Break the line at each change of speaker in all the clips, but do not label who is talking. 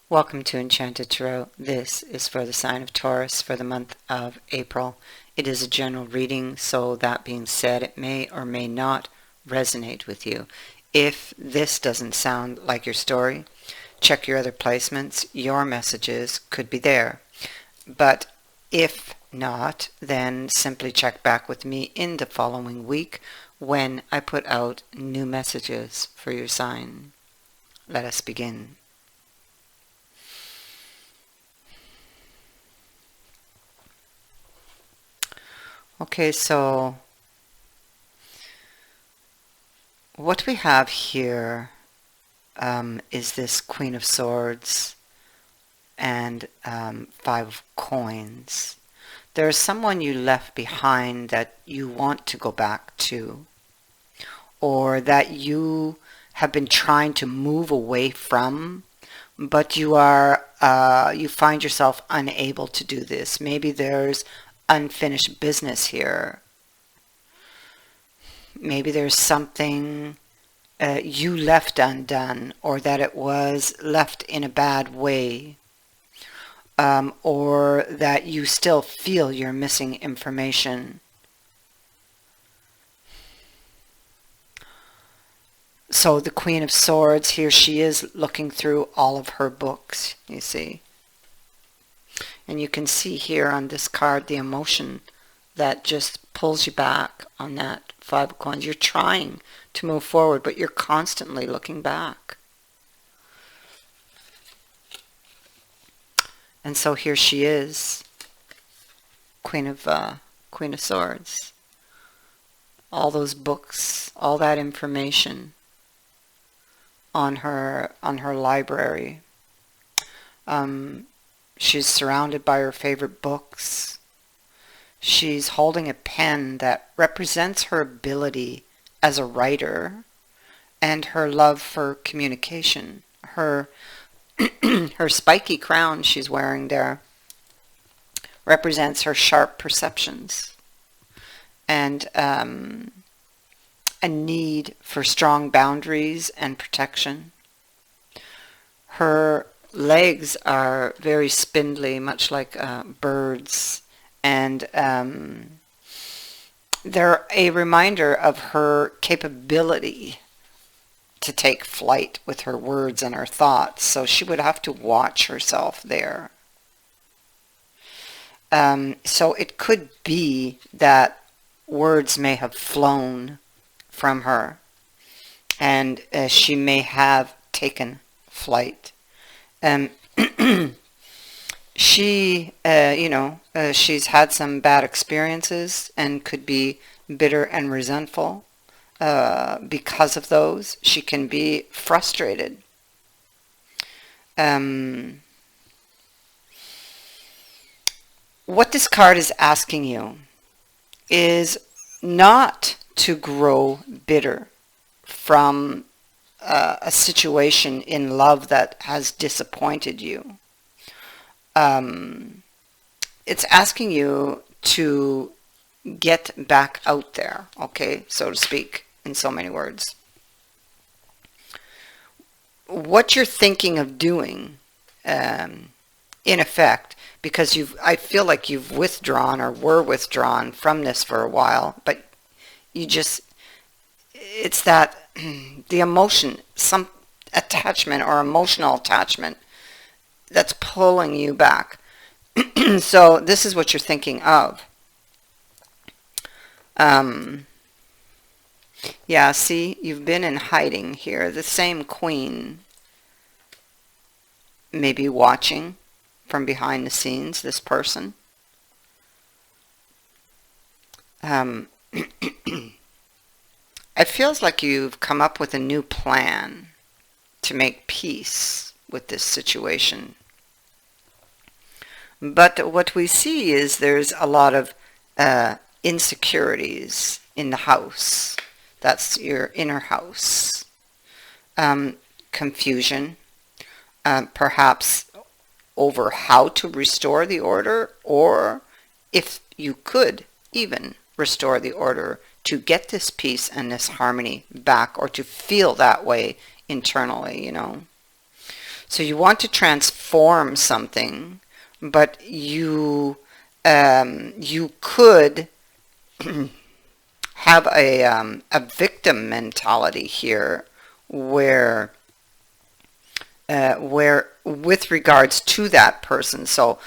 Welcome to Enchanted Tarot. This is for the sign of Taurus for the month of April. It is a general reading, so that being said, it may or may not resonate with you. If this doesn't sound like your story, check your other placements. Your messages could be there. But if not, then simply check back with me in the following week when I put out new messages for your sign. Let us begin. Okay, so what we have here is this Queen of Swords and Five of Coins. There is someone you left behind that you want to go back to, or that you have been trying to move away from, but you find yourself unable to do this. Maybe there's unfinished business here. Maybe there's something you left undone, or that it was left in a bad way, or that you still feel you're missing information. So the Queen of Swords, here she is looking through all of her books, you see. And you can see here on this card the emotion that just pulls you back on that Five of Coins. You're trying to move forward, but you're constantly looking back. And so here she is, Queen of Swords. All those books, all that information on her library. She's surrounded by her favorite books. She's holding a pen that represents her ability as a writer and her love for communication. Her her spiky crown she's wearing there represents her sharp perceptions and a need for strong boundaries and protection. Her legs are very spindly, much like birds, and they're a reminder of her capability to take flight with her words and her thoughts, so she would have to watch herself there. So it could be that words may have flown from her, and she may have taken flight. She, she's had some bad experiences and could be bitter and resentful because of those. She can be frustrated. What this card is asking you is not to grow bitter from a situation in love that has disappointed you. It's asking you to get back out there, okay, so to speak, in so many words. What you're thinking of doing, in effect, because I feel like you've withdrawn or were withdrawn from this for a while, but it's that the emotion, some attachment or emotional attachment that's pulling you back. So this is what you're thinking of. Yeah, see, you've been in hiding here. The same queen may be watching from behind the scenes, this person. It feels like you've come up with a new plan to make peace with this situation. But what we see is there's a lot of insecurities in the house. That's your inner house. Confusion, perhaps over how to restore the order, or if you could even restore the order to get this peace and this harmony back, or to feel that way internally, you know. So you want to transform perform something, but you could have a victim mentality here, where with regards to that person. So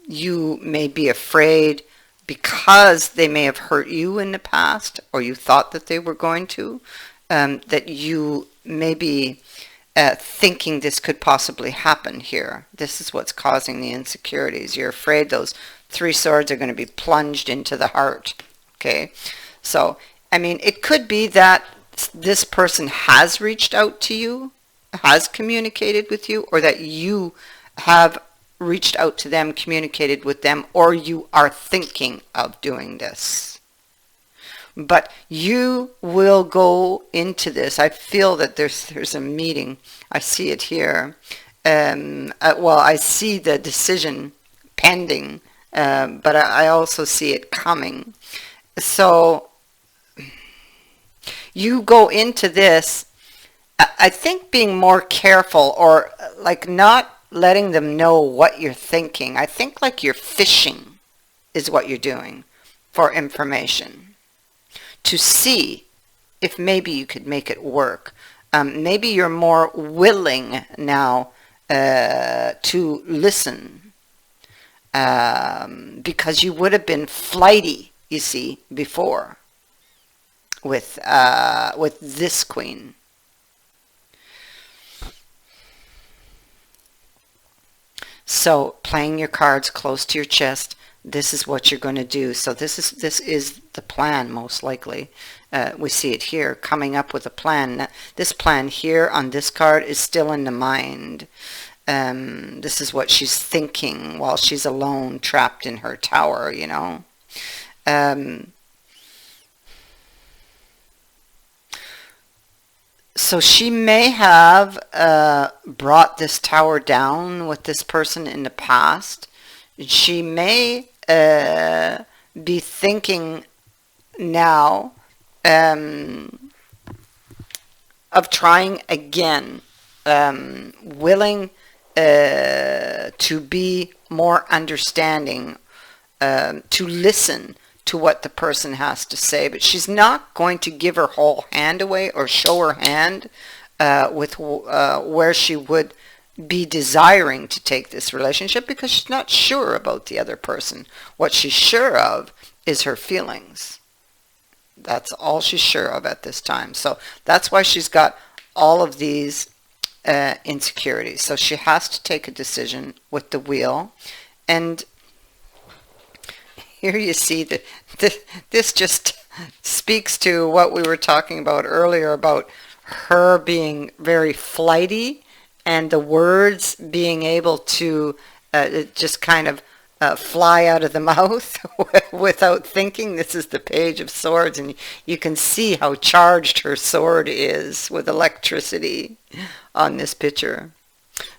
you may be afraid because they may have hurt you in the past, or you thought that they were going to, that you may be thinking this could possibly happen here. This is what's causing the insecurities. You're afraid those 3 swords are going to be plunged into the heart. Okay, so I mean, it could be that this person has reached out to you, has communicated with you, or that you have reached out to them, communicated with them, or you are thinking of doing this. But you will go into this. I feel that there's a meeting. I see it here. Well, I see the decision pending, but I also see it coming. So you go into this, I think, being more careful, or like not letting them know what you're thinking. I think like you're fishing is what you're doing for information, to see if maybe you could make it work. Maybe you're more willing now to listen, because you would have been flighty, you see, before with this queen. So playing your cards close to your chest, this is what you're going to do. So this is the plan, most likely. We see it here, coming up with a plan. This plan here on this card is still in the mind. This is what she's thinking while she's alone, trapped in her tower, you know. So she may have brought this tower down with this person in the past. She may be thinking now of trying again, willing to be more understanding, to listen to what the person has to say, but she's not going to give her whole hand away or show her hand with where she would be desiring to take this relationship, because she's not sure about the other person. What she's sure of is her feelings. That's all she's sure of at this time. So that's why she's got all of these insecurities. So she has to take a decision with the wheel. And here you see that this just speaks to what we were talking about earlier, about her being very flighty, and the words being able to just kind of fly out of the mouth without thinking. This is the Page of Swords, and you can see how charged her sword is with electricity on this picture.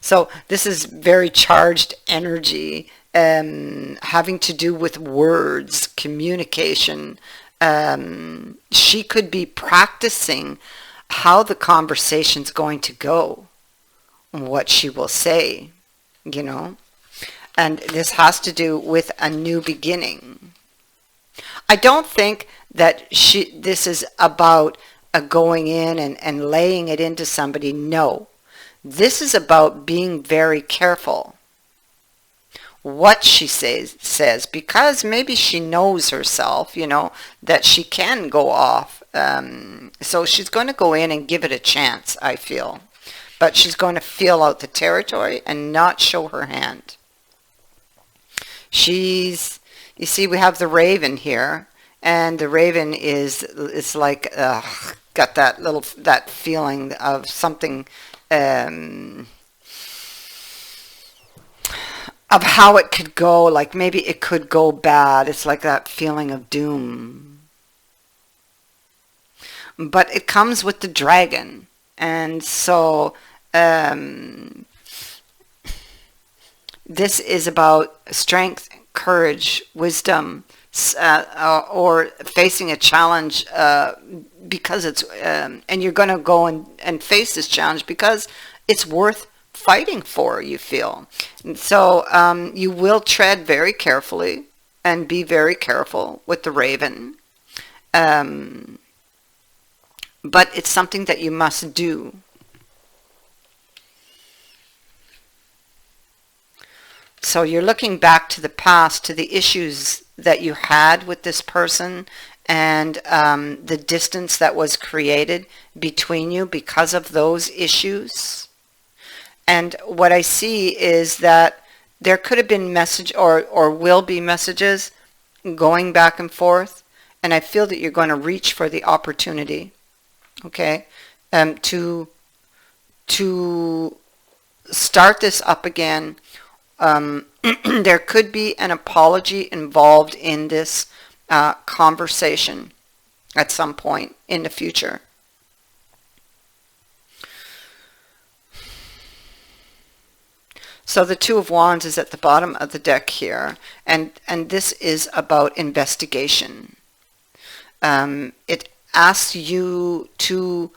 So this is very charged energy, having to do with words, communication. She could be practicing how the conversation's going to go, what she will say, you know. And this has to do with a new beginning. I don't think that this is about going in and laying it into somebody. No. This is about being very careful what she says, because maybe she knows herself, you know, that she can go off. So she's going to go in and give it a chance, I feel. But she's going to feel out the territory and not show her hand. You see, we have the raven here, and the raven is like got that feeling of something, of how it could go. Like maybe it could go bad. It's like that feeling of doom. But it comes with the dragon, and so this is about strength, courage, wisdom, or facing a challenge because it's, and you're going to go and face this challenge because it's worth fighting for, you feel. And so you will tread very carefully and be very careful with the raven. Um, but it's something that you must do. So you're looking back to the past, to the issues that you had with this person, and the distance that was created between you because of those issues. And what I see is that there could have been message or will be messages going back and forth, and I feel that you're going to reach for the opportunity, okay, to start this up again. There could be an apology involved in this conversation at some point in the future. So the Two of Wands is at the bottom of the deck here, and this is about investigation. It asks you to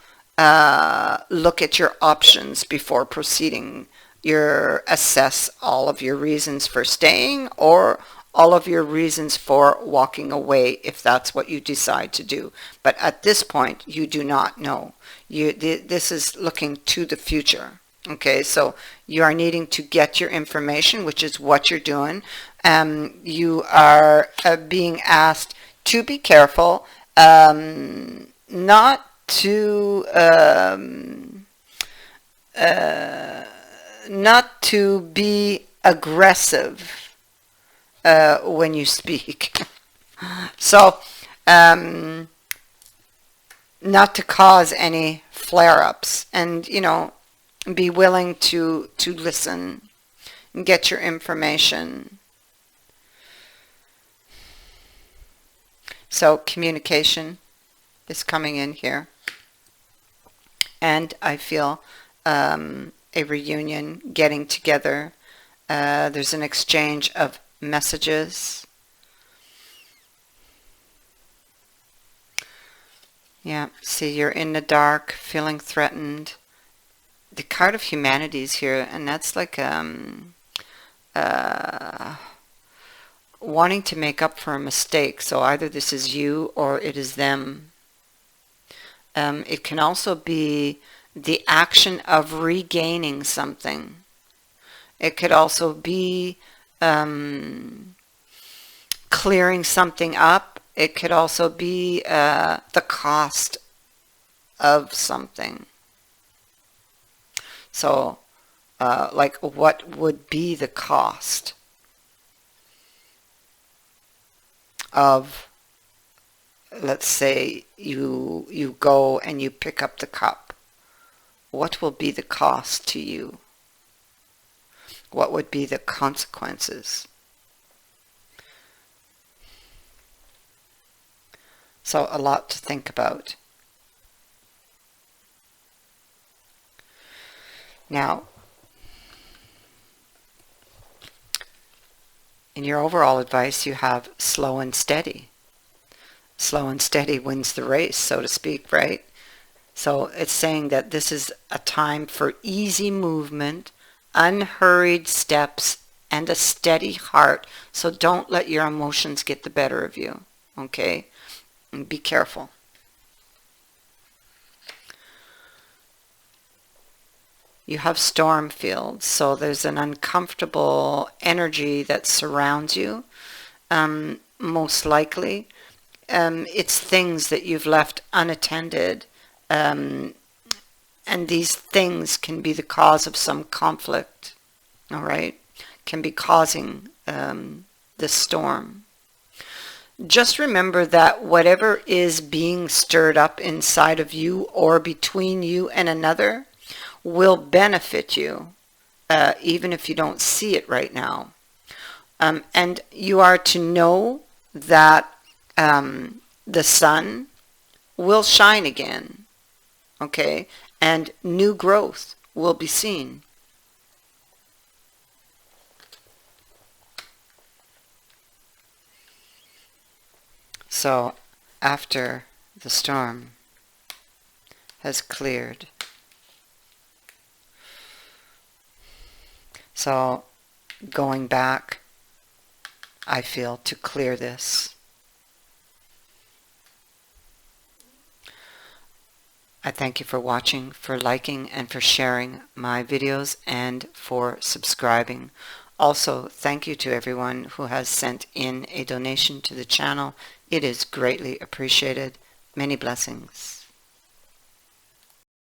look at your options before proceeding. You assess all of your reasons for staying or all of your reasons for walking away if that's what you decide to do. But at this point, you do not know. This is looking to the future. Okay, so you are needing to get your information, which is what you're doing. You are being asked to be careful, not to not to be aggressive when you speak. So, not to cause any flare-ups, and be willing to listen and get your information. So communication is coming in here, and I feel a reunion, getting together. There's an exchange of messages. Yeah, see, you're in the dark, feeling threatened. The card of humanity is here, and that's like wanting to make up for a mistake. So either this is you or it is them. It can also be the action of regaining something. It could also be clearing something up. It could also be the cost of something. So, like, what would be the cost of, let's say, you go and you pick up the cup? What will be the cost to you? What would be the consequences? So, a lot to think about. Now, in your overall advice, you have slow and steady. Slow and steady wins the race, so to speak, right? So it's saying that this is a time for easy movement, unhurried steps, and a steady heart. So don't let your emotions get the better of you, okay? And be careful. You have storm fields, so there's an uncomfortable energy that surrounds you, most likely. It's things that you've left unattended, and these things can be the cause of some conflict, all right? Can be causing the storm. Just remember that whatever is being stirred up inside of you or between you and another will benefit you, even if you don't see it right now. And you are to know that the sun will shine again, okay? And new growth will be seen. So, after the storm has cleared, So going back, I feel, to clear this. I thank you for watching, for liking, and for sharing my videos, and for subscribing. Also, thank you to everyone who has sent in a donation to the channel. It is greatly appreciated. Many blessings.